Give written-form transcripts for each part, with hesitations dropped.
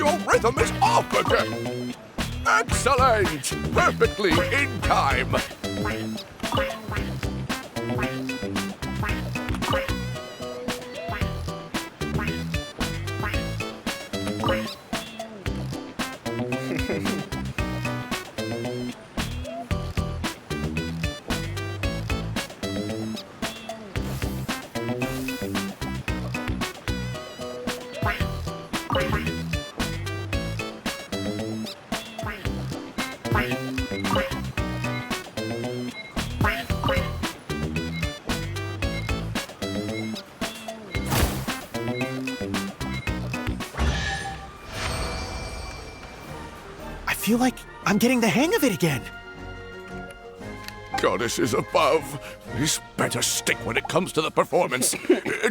your rhythm is off again. Excellent! Perfectly in time. I feel like I'm getting the hang of it again. Goddesses above, this better stick when it comes to the performance.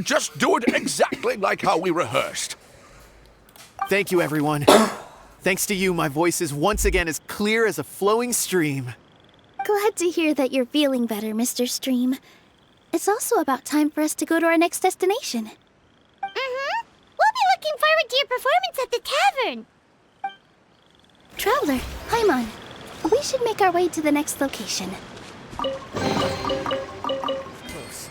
Just do it exactly like how we rehearsed. Thank you, everyone. Thanks to you, my voice is once again as clear as a flowing stream. Glad to hear that you're feeling better, Mr. Stream. It's also about time for us to go to our next destination. Mm-hmm. We'll be looking forward to your performance at the tavern. Traveler, Paimon, we should make our way to the next location. Close.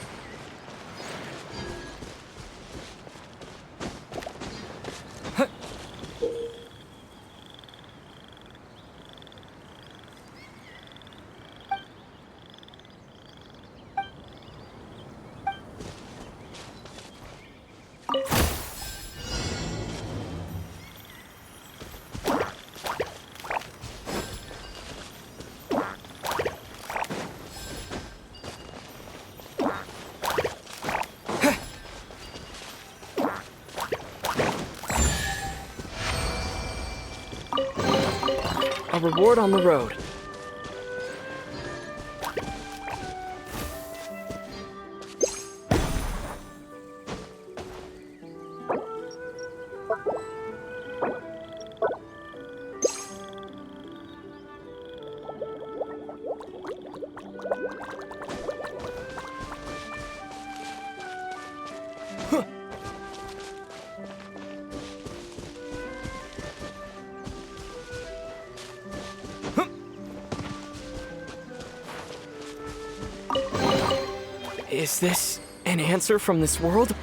A reward on the road. Is this an answer from this world?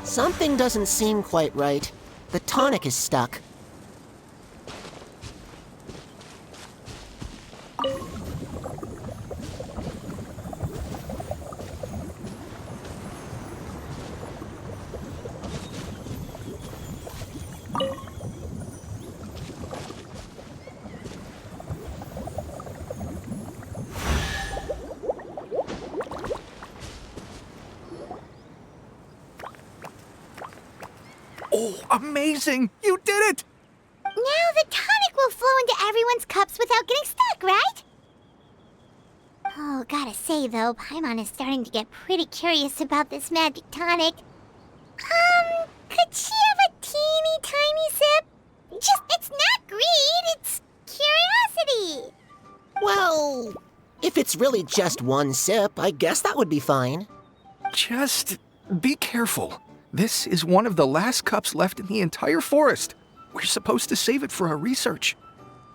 Something doesn't seem quite right. The tonic is stuck. Oh, amazing! You did it! Now the tonic will flow into everyone's cups without getting stuck, right? Oh, gotta say though, Paimon is starting to get pretty curious about this magic tonic. Could she have a teeny tiny sip? It's not greed, it's curiosity. Well, if it's really just one sip, I guess that would be fine. Just be careful. This is one of the last cups left in the entire forest. We're supposed to save it for our research.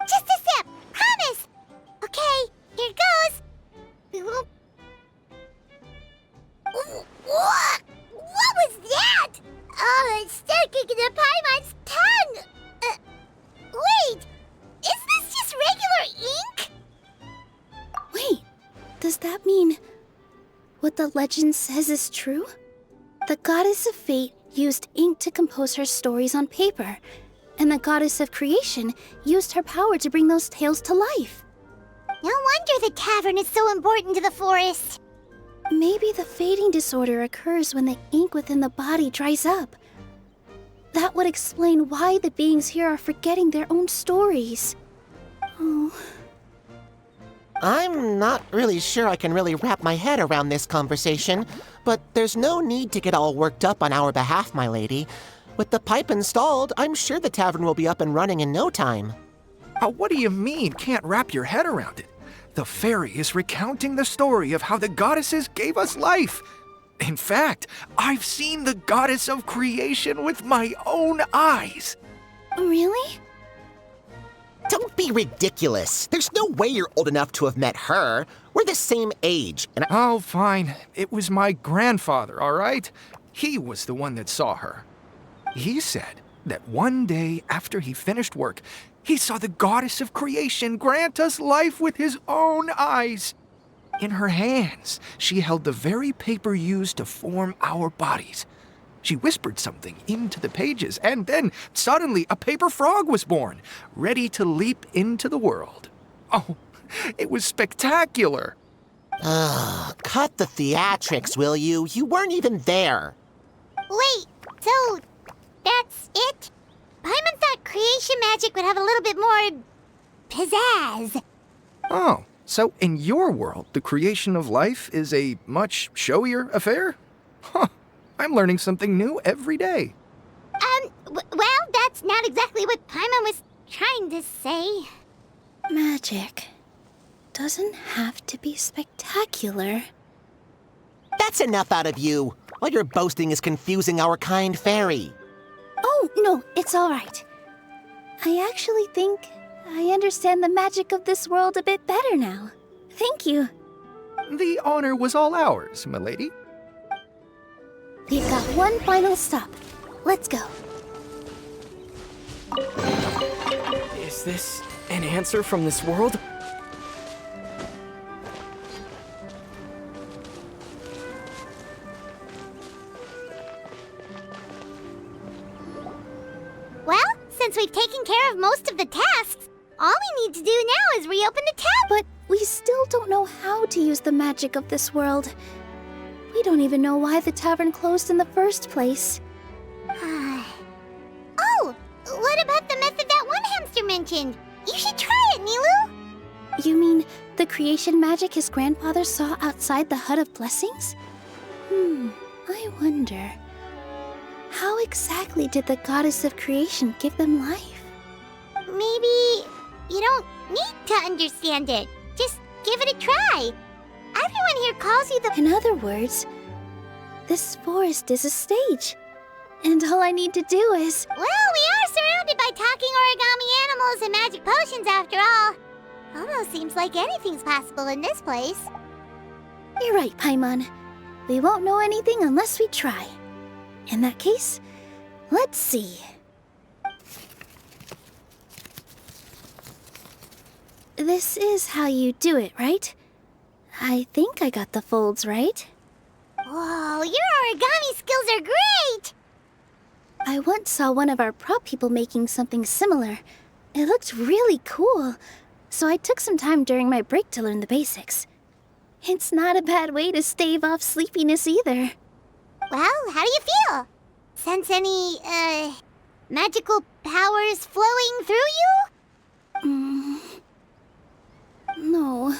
Just a sip, promise. Okay, here goes. What was that? Oh, it's sticking to Paimon's tongue. Wait, is this just regular ink? Wait, does that mean... what the legend says is true? The goddess of fate used ink to compose her stories on paper, and the goddess of creation used her power to bring those tales to life. No wonder the tavern is so important to the forest. Maybe the fading disorder occurs when the ink within the body dries up. That would explain why the beings here are forgetting their own stories. Oh. I'm not really sure I can really wrap my head around this conversation, but there's no need to get all worked up on our behalf, my lady. With the pipe installed, I'm sure the tavern will be up and running in no time. What do you mean, can't wrap your head around it? The fairy is recounting the story of how the goddesses gave us life. In fact, I've seen the goddess of creation with my own eyes. Really? Don't be ridiculous. There's no way you're old enough to have met her. We're the same age, and Oh, fine. It was my grandfather, all right? He was the one that saw her. He said that one day after he finished work, he saw the goddess of creation grant us life with his own eyes. In her hands, she held the very paper used to form our bodies. She whispered something into the pages, and then suddenly a paper frog was born, ready to leap into the world. Oh, it was spectacular. cut the theatrics, will you? You weren't even there. Wait, so that's it? Paimon thought creation magic would have a little bit more pizzazz. Oh, so in your world, the creation of life is a much showier affair? Huh, I'm learning something new every day. Well, that's not exactly what Paimon was trying to say. Magic doesn't have to be spectacular. That's enough out of you. All your boasting is confusing our kind fairy. Oh, no, it's all right. I actually think I understand the magic of this world a bit better now. Thank you. The honor was all ours, milady. We've got one final stop. Let's go. Is this an answer from this world? Well, since we've taken care of most of the tasks, all we need to do now is reopen the tab. But we still don't know how to use the magic of this world. We don't even know why the tavern closed in the first place. Oh, what about the method that one hamster mentioned? You should try it, Nilu. You mean the creation magic his grandfather saw outside the Hut of Blessings? I wonder. How exactly did the goddess of creation give them life? Maybe you don't need to understand it. Just give it a try. Everyone here calls you the... In other words, this forest is a stage. And all I need to do is... Well, we are surrounded by talking origami animals and magic potions after all. Almost seems like anything's possible in this place. You're right, Paimon. We won't know anything unless we try. In that case, let's see. This is how you do it, right? I think I got the folds right. Whoa, your origami skills are great! I once saw one of our prop people making something similar. It looked really cool, so I took some time during my break to learn the basics. It's not a bad way to stave off sleepiness either. Well, how do you feel? Sense any, magical powers flowing through you? No.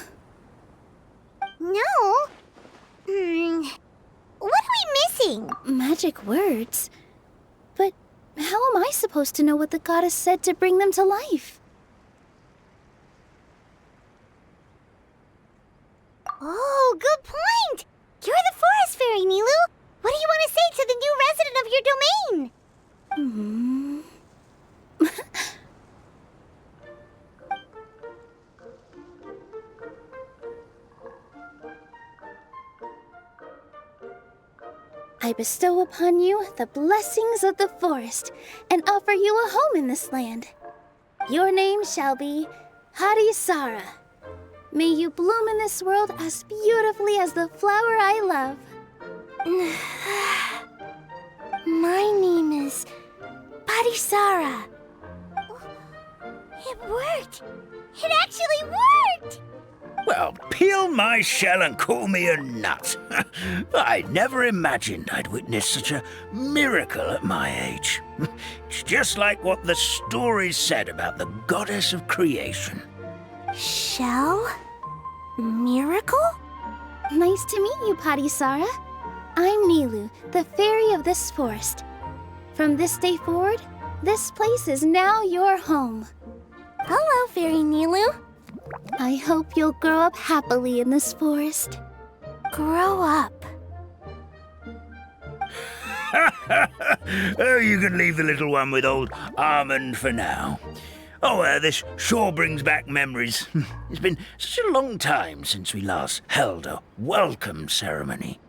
No? What are we missing? Magic words? But how am I supposed to know what the goddess said to bring them to life? Oh, good point! You're the forest fairy, Nilu! What do you want to say to the new resident of your domain? I bestow upon you the blessings of the forest and offer you a home in this land. Your name shall be Harisara. May you bloom in this world as beautifully as the flower I love. My name is Parisara. It worked! It actually worked! Well, peel my shell and call me a nut. I never imagined I'd witness such a miracle at my age. It's just like what the stories said about the goddess of creation. Shell? Miracle? Nice to meet you, Parisara. I'm Nilu, the fairy of this forest. From this day forward, this place is now your home. Hello, Fairy Nilu. I hope you'll grow up happily in this forest. Grow up. Oh, you can leave the little one with old Almond for now. Oh, this sure brings back memories. It's been such a long time since we last held a welcome ceremony.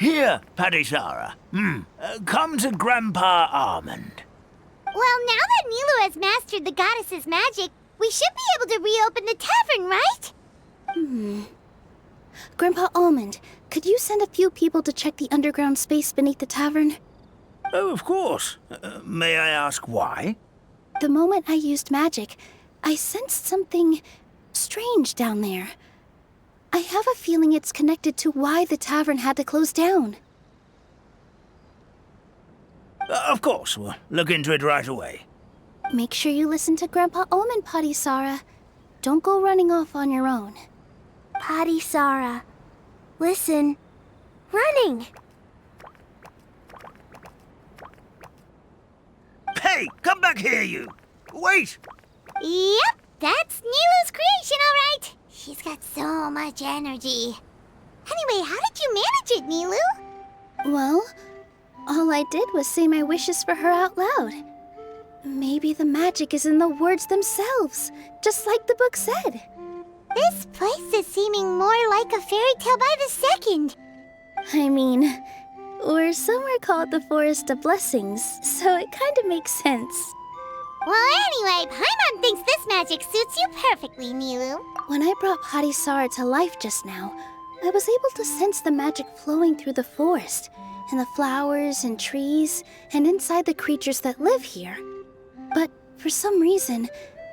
Here, Parisara. Come to Grandpa Almond. Well, now that Nilu has mastered the goddess's magic, we should be able to reopen the tavern, right? Grandpa Almond, could you send a few people to check the underground space beneath the tavern? Oh, of course. May I ask why? The moment I used magic, I sensed something strange down there. I have a feeling it's connected to why the tavern had to close down. Of course, we'll look into it right away. Make sure you listen to Grandpa Almond, Parisara. Don't go running off on your own. Parisara, listen. Running! Hey, come back here, you! Wait! Yep, that's Nilu's creation, all right. She's got so much energy. Anyway, how did you manage it, Nilu? Well, all I did was say my wishes for her out loud. Maybe the magic is in the words themselves, just like the book said. This place is seeming more like a fairy tale by the second. I mean, we're somewhere called the Forest of Blessings, so it kind of makes sense. Well, anyway, Paimon thinks this magic suits you perfectly, Nilu. When I brought Parisara to life just now, I was able to sense the magic flowing through the forest, and the flowers and trees, and inside the creatures that live here. But for some reason,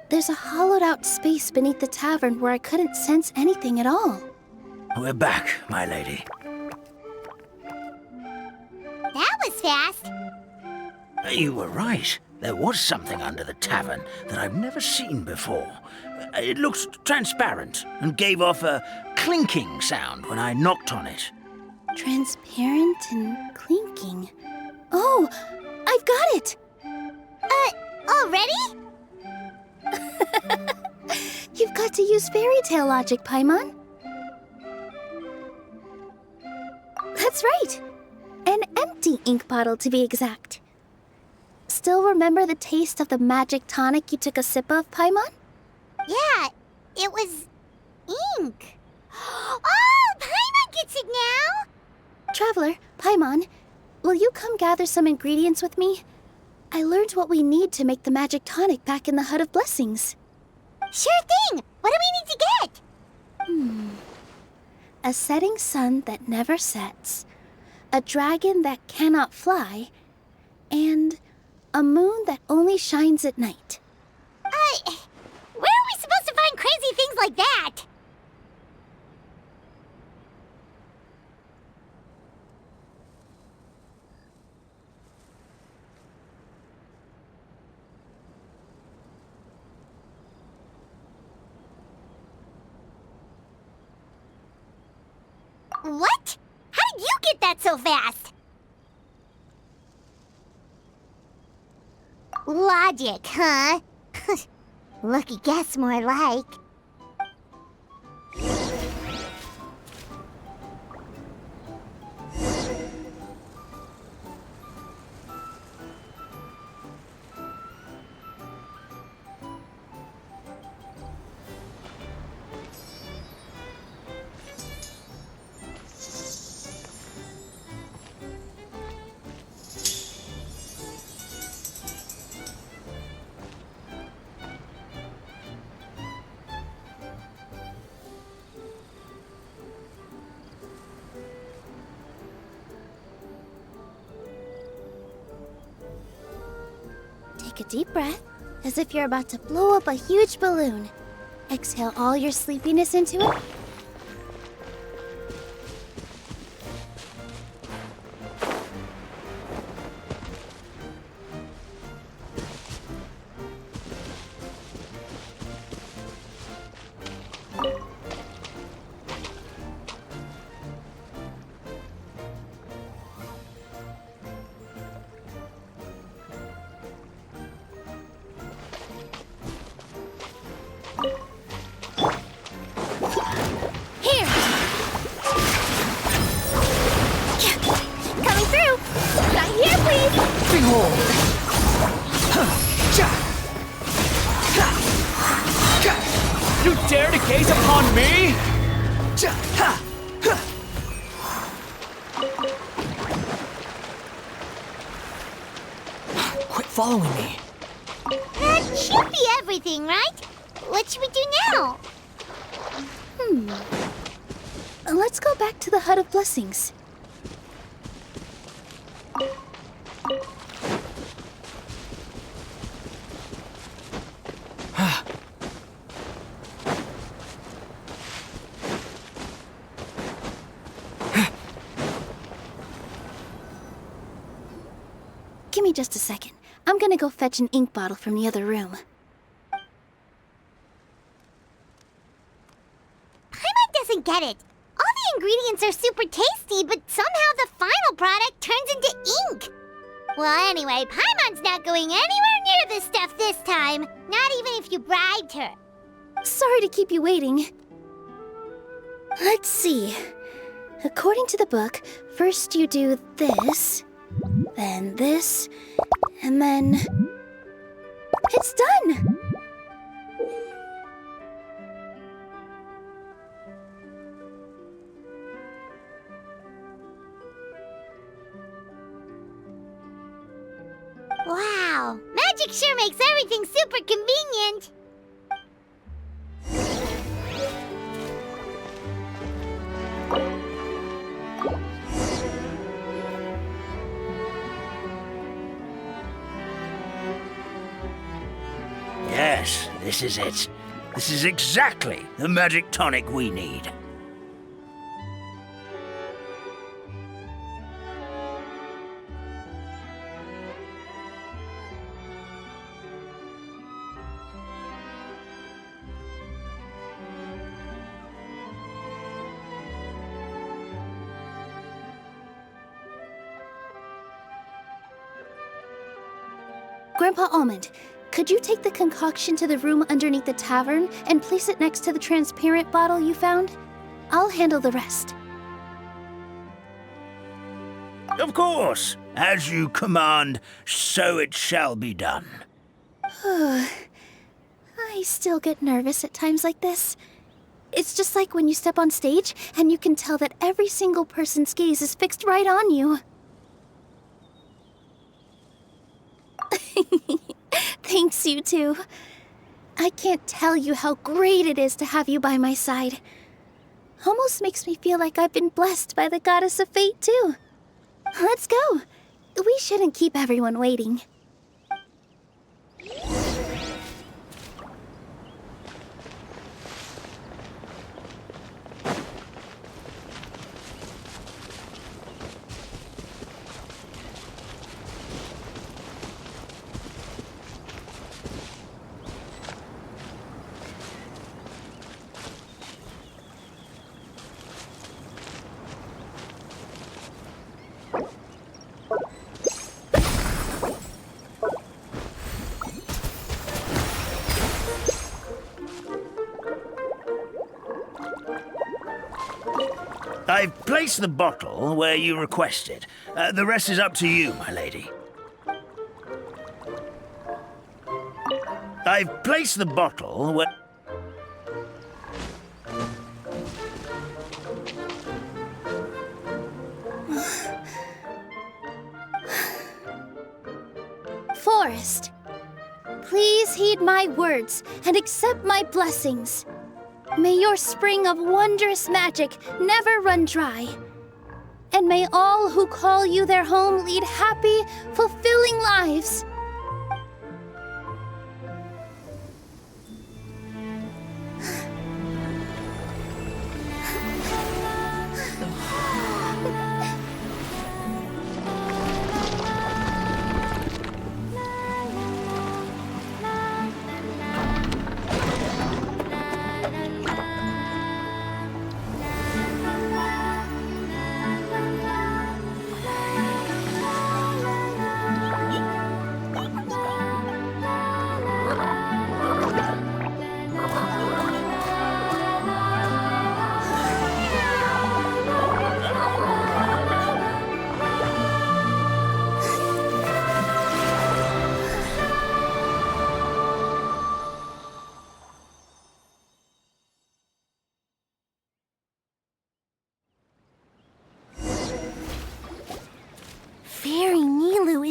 there's a hollowed-out space beneath the tavern where I couldn't sense anything at all. We're back, my lady. That was fast. You were right. There was something under the tavern that I've never seen before. It looked transparent and gave off a clinking sound when I knocked on it. Transparent and clinking. Oh, I've got it! Already? You've got to use fairy tale logic, Paimon. That's right. An empty ink bottle, to be exact. Still remember the taste of the magic tonic you took a sip of, Paimon? Yeah, it was ink. Oh, Paimon gets it now! Traveler, Paimon, will you come gather some ingredients with me? I learned what we need to make the magic tonic back in the Hut of Blessings. Sure thing! What do we need to get? A setting sun that never sets, a dragon that cannot fly, and a moon that only shines at night. Where are we supposed to find crazy things like that? What? How did you get that so fast? Logic, huh? Lucky guess, more like. Take a deep breath, as if you're about to blow up a huge balloon. Exhale all your sleepiness into it. Here! Coming through! Right here, please! Behold! You dare to gaze upon me? Quit following me. That should be everything, right? What should we do now? Let's go back to the Hut of Blessings. Give me just a second. I'm gonna go fetch an ink bottle from the other room. Paimon doesn't get it. All the ingredients are super tasty, but somehow the final product turns into ink. Well, anyway, Paimon's not going anywhere near this stuff this time. Not even if you bribed her. Sorry to keep you waiting. Let's see. According to the book, first you do this, then this, and then... It's done! Wow, magic sure makes everything super convenient. Yes, this is it. This is exactly the magic tonic we need. Grandpa Almond, could you take the concoction to the room underneath the tavern and place it next to the transparent bottle you found? I'll handle the rest. Of course. As you command, so it shall be done. I still get nervous at times like this. It's just like when you step on stage and you can tell that every single person's gaze is fixed right on you. Thanks, you two. I can't tell you how great it is to have you by my side. Almost makes me feel like I've been blessed by the goddess of fate, too. Let's go. We shouldn't keep everyone waiting. I've placed the bottle where you requested. The rest is up to you, my lady. I've placed the bottle where... Forest, please heed my words and accept my blessings. May your spring of wondrous magic never run dry. And may all who call you their home lead happy, fulfilling lives.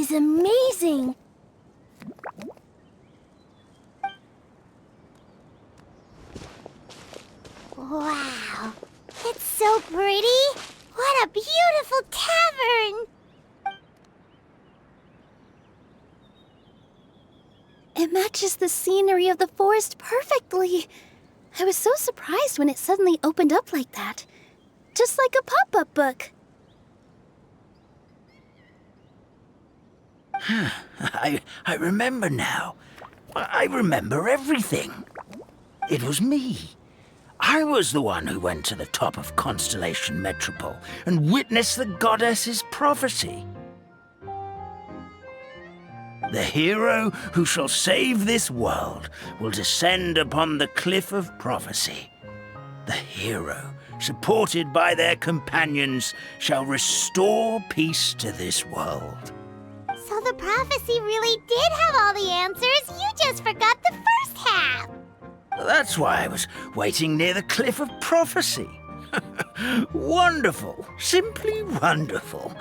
is amazing! Wow, it's so pretty! What a beautiful tavern! It matches the scenery of the forest perfectly. I was so surprised when it suddenly opened up like that. Just like a pop-up book. I remember now. I remember everything. It was me. I was the one who went to the top of Constellation Metropole and witnessed the goddess's prophecy. The hero who shall save this world will descend upon the cliff of prophecy. The hero, supported by their companions, shall restore peace to this world. So the prophecy really did have all the answers. You just forgot the first half. That's why I was waiting near the cliff of prophecy. Wonderful. Simply wonderful.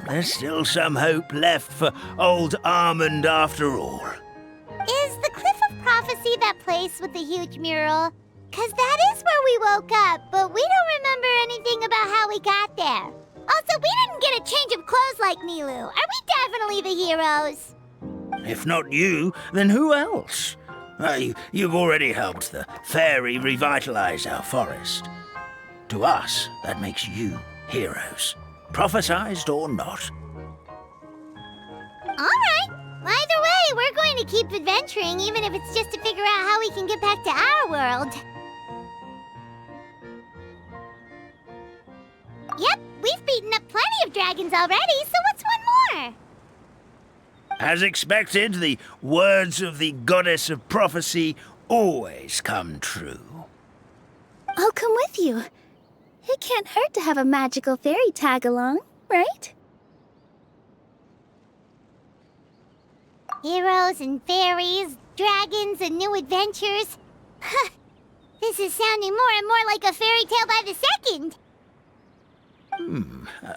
There's still some hope left for old Armand after all. Is the Cliff of Prophecy that place with the huge mural? 'Cause that is where we woke up, but we don't remember anything about how we got there. Also, we didn't get a change of clothes like Nilu. Are we definitely the heroes? If not you, then who else? You've already helped the fairy revitalize our forest. To us, that makes you heroes. Prophesized or not. Alright. Either way, we're going to keep adventuring, even if it's just to figure out how we can get back to our world. Yep, we've beaten up plenty of dragons already, so what's one more? As expected, the words of the goddess of prophecy always come true. I'll come with you. It can't hurt to have a magical fairy tag along, right? Heroes and fairies, dragons and new adventures. This is sounding more and more like a fairy tale by the second.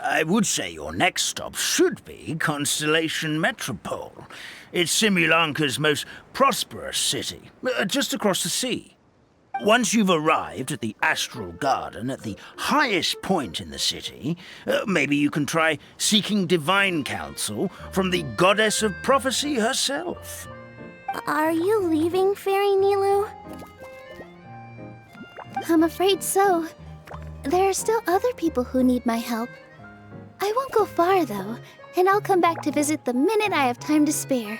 I would say your next stop should be Constellation Metropole. It's Simulanka's most prosperous city, just across the sea. Once you've arrived at the Astral Garden at the highest point in the city, maybe you can try seeking divine counsel from the goddess of prophecy herself. Are you leaving, Fairy Nilu? I'm afraid so. There are still other people who need my help. I won't go far, though, and I'll come back to visit the minute I have time to spare.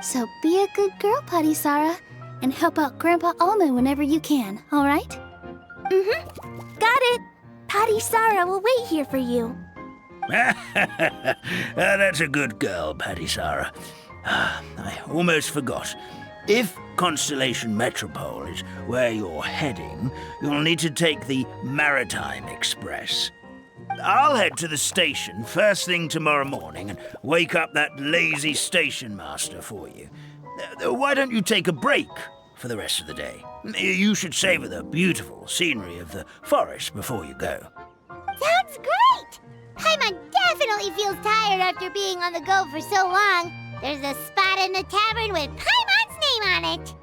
So be a good girl, Patisara, and help out Grandpa Almond whenever you can, all right? Mm-hmm. Got it. Patisara will wait here for you. That's a good girl, Patisara. I almost forgot. If Constellation Metropole is where you're heading, you'll need to take the Maritime Express. I'll head to the station first thing tomorrow morning and wake up that lazy station master for you. Why don't you take a break for the rest of the day? You should savor the beautiful scenery of the forest before you go. Sounds great! Paimon definitely feels tired after being on the go for so long. There's a spot in the tavern with Paimon's name on it.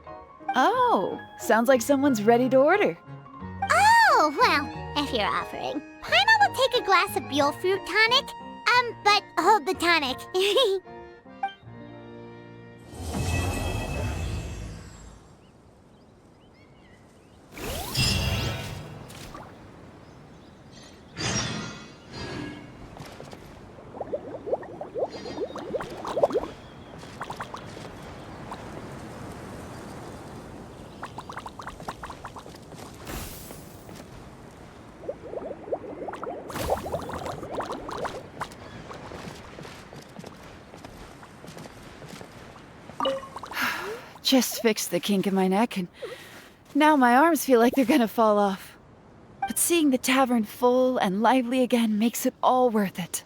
Oh, sounds like someone's ready to order. Oh, well, if you're offering. Paimon will take a glass of Buell fruit tonic. But hold the tonic. Just fixed the kink in my neck, and now my arms feel like they're gonna fall off. But seeing the tavern full and lively again makes it all worth it.